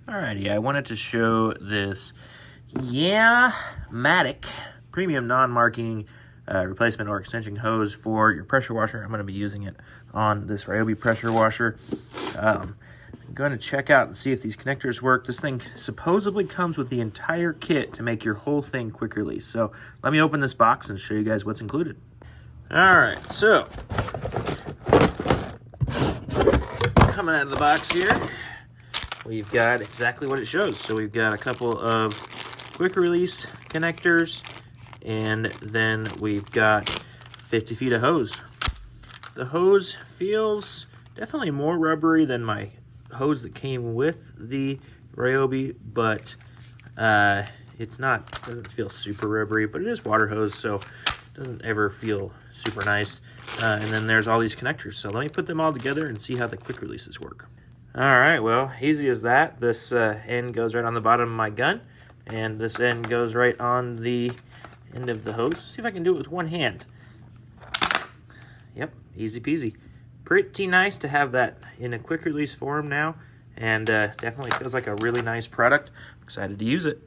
Alrighty, I wanted to show this YAMATIC premium non-marking replacement or extension hose for your pressure washer. I'm going to be using it on this Ryobi pressure washer. I'm going to check out and see if these connectors work. This thing supposedly comes with the entire kit to make your whole thing quick release. So let me open this box and show you guys what's included. Alright, so coming out of the box here, we've got exactly what it shows. So we've got a couple of quick release connectors, and then we've got 50 feet of hose. The hose feels definitely more rubbery than my hose that came with the Ryobi, but doesn't feel super rubbery, but it is water hose, so it doesn't ever feel super nice. And then there's all these connectors. So let me put them all together and see how the quick releases work. All right, well, easy as that. This end goes right on the bottom of my gun, and this end goes right on the end of the hose. See if I can do it with one hand. Yep, easy peasy. Pretty nice to have that in a quick release form now, and definitely feels like a really nice product. I'm excited to use it.